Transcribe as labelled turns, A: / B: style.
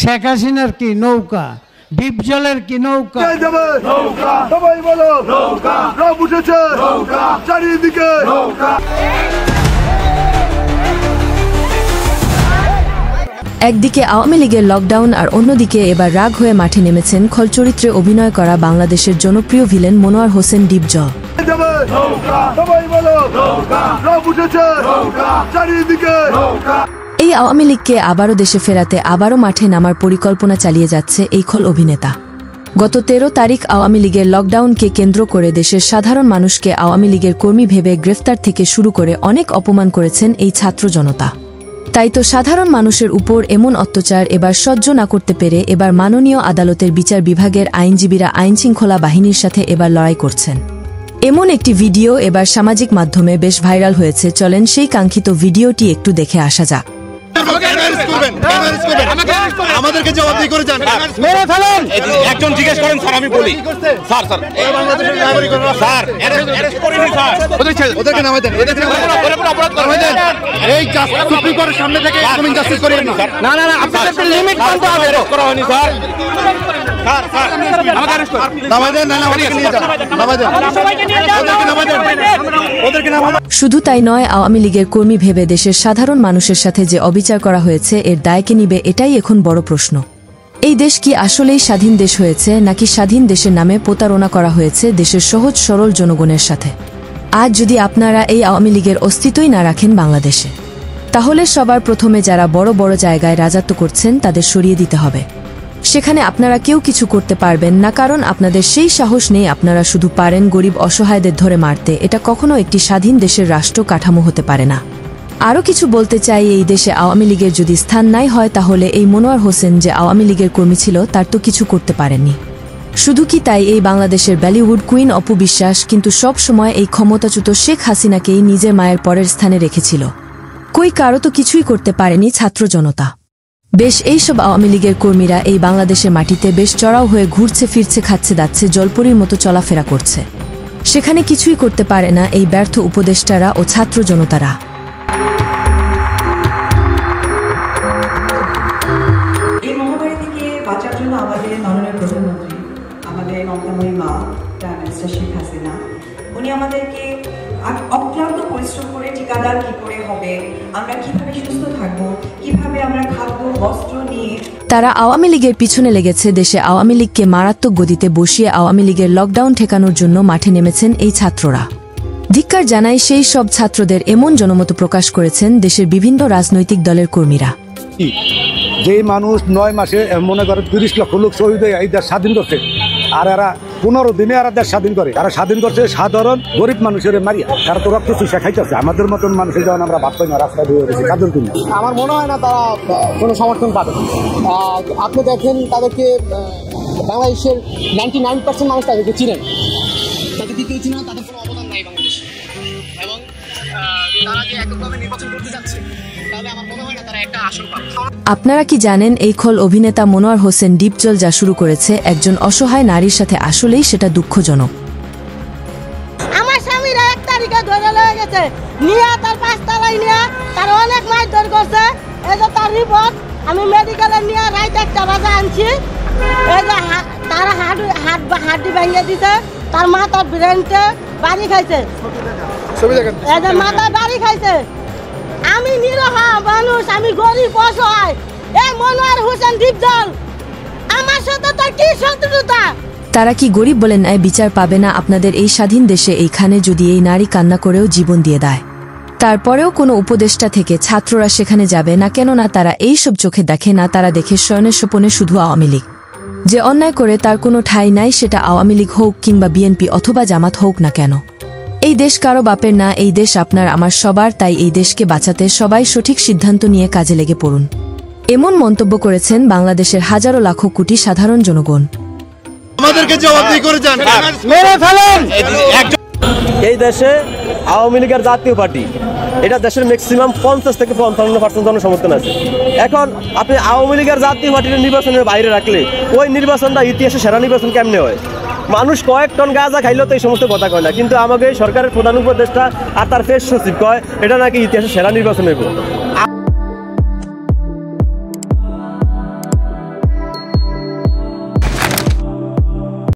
A: শেখ হাসিনার কি নৌকা, ডিপজলের কি নৌকা?
B: সবাই বলো নৌকা, রব উঠেছে নৌকা, চারিদিকে নৌকা।
C: একদিকে আওয়ামী লীগের লকডাউন আর অন্যদিকে এবার রাগ হয়ে মাঠে নেমেছেন খল চরিত্রে অভিনয় করা বাংলাদেশের জনপ্রিয় ভিলেন মনোয়ার হোসেন ডিপজল। এই আওয়ামী লীগকে আবারও দেশে ফেরাতে আবারও মাঠে নামার পরিকল্পনা চালিয়ে যাচ্ছে এই খল অভিনেতা। গত 13 তারিখ আওয়ামী লীগের লকডাউনকে কেন্দ্র করে দেশের সাধারণ মানুষকে আওয়ামী লীগের কর্মী ভেবে গ্রেফতার থেকে শুরু করে অনেক অপমান করেছেন এই ছাত্র জনতা। তাই তো সাধারণ মানুষের উপর এমন অত্যাচার এবার সহ্য না করতে পেরে এবার মাননীয় আদালতের বিচার বিভাগের আইনজীবীরা আইনশৃঙ্খলা বাহিনীর সাথে এবার লড়াই করছেন। এমন একটি ভিডিও এবার সামাজিক মাধ্যমে বেশ ভাইরাল হয়েছে। চলেন সেই কাঙ্ক্ষিত ভিডিওটি একটু দেখে আসা যাক।
B: আমাদেরকে জবাবদিহি করে যান,
D: মেরে ফেলেন। একজন জিজ্ঞেস করেন স্যার, আমি বলি স্যার স্যার
B: এই বাংলাদেশের নাগরিক
D: স্যার অ্যারেস্ট করিনি স্যার,
B: ওদেরকে নামাই দেন,
D: অপরাধ
B: নামাই দেন। এই সুপ্রিম কোর্টের সামনে থেকে এরকম ইনজাস্টিস করিয়েন না।
D: না না না, আপনাদের একটা লিমিট মানতে হবে। করা হয়নি স্যার, স্যার স্যার আমাকে অ্যারেস্ট করুন,
B: নামাই দেন। না না, ওদেরকে নিয়ে যান, নামাই দেন, সবাইকে নিয়ে যান, ওদেরকে নামাই দেন, ওদেরকে নামাই দেন।
C: শুধু তাই নয়, আওয়ামী লীগের কর্মী ভেবে দেশের সাধারণ মানুষের সাথে যে অবিচার করা হয়েছে এর দায় কে নিবে, এটাই এখন বড় প্রশ্ন। এই দেশ কি আসলেই স্বাধীন দেশ হয়েছে, নাকি স্বাধীন দেশের নামে প্রতারণা করা হয়েছে দেশের সহজ সরল জনগণের সাথে? আজ যদি আপনারা এই আওয়ামী লীগের অস্তিত্বই না রাখেন বাংলাদেশে, তাহলে সবার প্রথমে যারা বড় বড় জায়গায় রাজত্ব করছেন তাদের সরিয়ে দিতে হবে। সেখানে আপনারা কেউ কিছু করতে পারবেন না, কারণ আপনাদের সেই সাহস নেই। আপনারা শুধু পারেন গরিব অসহায়দের ধরে মারতে। এটা কখনো একটি স্বাধীন দেশের রাষ্ট্র কাঠামো হতে পারে না। আরও কিছু বলতে চাই, এই দেশে আওয়ামী লীগের যদি স্থান নাই হয়, তাহলে এই মনোয়ার হোসেন যে আওয়ামী লীগের কর্মী ছিল তার তো কিছু করতে পারেননি। শুধু কি তাই, এই বাংলাদেশের বলিউড কুইন অপু বিশ্বাস কিন্তু সব সময় এই ক্ষমতাচ্যুত শেখ হাসিনাকেই নিজের মায়ের পরের স্থানে রেখেছিল। কই কারো তো কিছুই করতে পারেনি ছাত্র জনতা। বেশ, এইসব আওয়ামী লীগের কর্মীরা এই বাংলাদেশের মাটিতে বেশ চড়াও হয়ে ঘুরছে ফিরছে, খাচ্ছে দাচ্ছে, জলপরীর মতো চলাফেরা করছে। সেখানে কিছুই করতে পারে না এই ব্যর্থ উপদেষ্টারা ও ছাত্র জনতারা।
E: এই মহামারী থেকে বাঁচার জন্য আমাদের মাননীয় প্রধানমন্ত্রী, আমাদের মমতাময়ী মা মিস্টার শেখ হাসিনা, উনি আমাদেরকে অক্লান্ত পরিশ্রম করে ঠিকাদার কি করে হবে, আমরা কিভাবে সুস্থ থাকবো, কিভাবে আমরা খাদ্য বস্ত্র নিয়ে
C: তারা আওয়ামী লীগের পিছনে লেগেছে। দেশে আওয়ামী লীগকে মারাত্মক গতিতে বসিয়ে আওয়ামী লীগের লকডাউন ঠেকানোর জন্য মাঠে নেমেছেন এই ছাত্ররা। ধিক্কার জানাই সেই সব ছাত্রদের। এমন জনমত প্রকাশ করেছেন দেশের বিভিন্ন রাজনৈতিক দলের কর্মীরা।
F: যে মানুষ 9 মাসে মনে করে 30 লক্ষ লোক শহীদ হয়ে এই দেশ স্বাধীন করছে, আর এরা 15 দিনে এরা দেশ স্বাধীন করে। তারা স্বাধীন করছে সাধারণ গরিব মানুষের মারিয়া। তারা তো রক্ত চুষা খাইতেছে। আমাদের মতন মানুষের যখন আমরা ভাত পাই না, রাস্তায় ধুয়ে গেছি কাজের জন্য।
G: আমার মনে হয় না তারা কোনো সমর্থন পাবে। আপনি দেখেন তাদেরকে বাংলাদেশের 99% মানুষ তাদেরকে চিনেন, তাদেরকে কেউ চিনে না, তাদের কোনো অবদান নাই বাংলাদেশে। এবং তারা যে এককভাবে নির্বাচন করতে যাচ্ছে, তাহলে আমার মনে হয় না তারা একটা আসন পাবে।
C: আপনারা কি জানেন, এই খল অভিনেতা মনোয়ার হোসেন ডিপজল যা শুরু করেছে একজন অসহায় নারীর সাথে, আসলেই সেটা দুঃখজনক।
H: আমার স্বামীরা 1 তারিখে ধরে লয়ে গেছে, নিয়ে তার 5 তলায় নিয়ে তার অনেক মারধর করছে। এই যে তার রিপোর্ট আমি মেডিকেলে নিয়ে রাত 1টা বাজে আনছি। এই যে তার হাড্ডি ভেঙে দিছে, তার মাথার ব্রেনতে বাড়ি খাইছে, এই যে মাথায় বাড়ি খাইছে। আমি নিরহ মানুষ, আমি গরিব অসহায়। এই মনোয়ার হোসেন ডিপজল আমার সাথে তার কি শত্রুতা?
C: তারা কি গরিব বলেন বিচার পাবে না আপনাদের এই স্বাধীন দেশে? এইখানে যদি এই নারী কান্না করেও জীবন দিয়ে দেয়, তারপরেও কোনো উপদেষ্টা থেকে ছাত্ররা সেখানে যাবে না, কেননা তারা এইসব চোখে দেখে না। তারা দেখে শয়নের স্বপনে শুধু আওয়ামী লীগ। যে অন্যায় করে তার কোনো ঠাঁই নাই, সেটা আওয়ামী লীগ হোক কিংবা বিএনপি অথবা জামাত হোক না কেন। এই দেশ কারো বাপের না, এই দেশ আপনার আমার সবার। তাই এই দেশকে বাঁচাতে সবাই সঠিক সিদ্ধান্ত নিয়ে কাজে লেগে পড়ুন। এমন মন্তব্য করেছেন বাংলাদেশের হাজারো লাখো কোটি সাধারণ জনগণ।
B: আমাদেরকে জবাবদিহি করে যান,
D: মেরে ফেলেন।
I: এই দেশে আওয়ামী লীগের জাতীয় পার্টি, এটা দেশের ম্যাক্সিমাম 50 থেকে 55% জনসমর্থন আছে। এখন আপনি আওয়ামী লীগের জাতীয় পার্টির নির্বাচনের বাইরে রাখলে ওই নির্বাচনটা ইতিহাসে সেরা নির্বাচন কেমনে হয়? মানুষ কয়েক টন গাঁজা খাইলেও তো এই সমস্ত কথা কয় না, কিন্তু আমাকে সরকারের প্রধান উপদেষ্টা আর তার ফেস সচিব কয় এটা নাকি ইতিহাসে সেরা নির্বাচন হইব।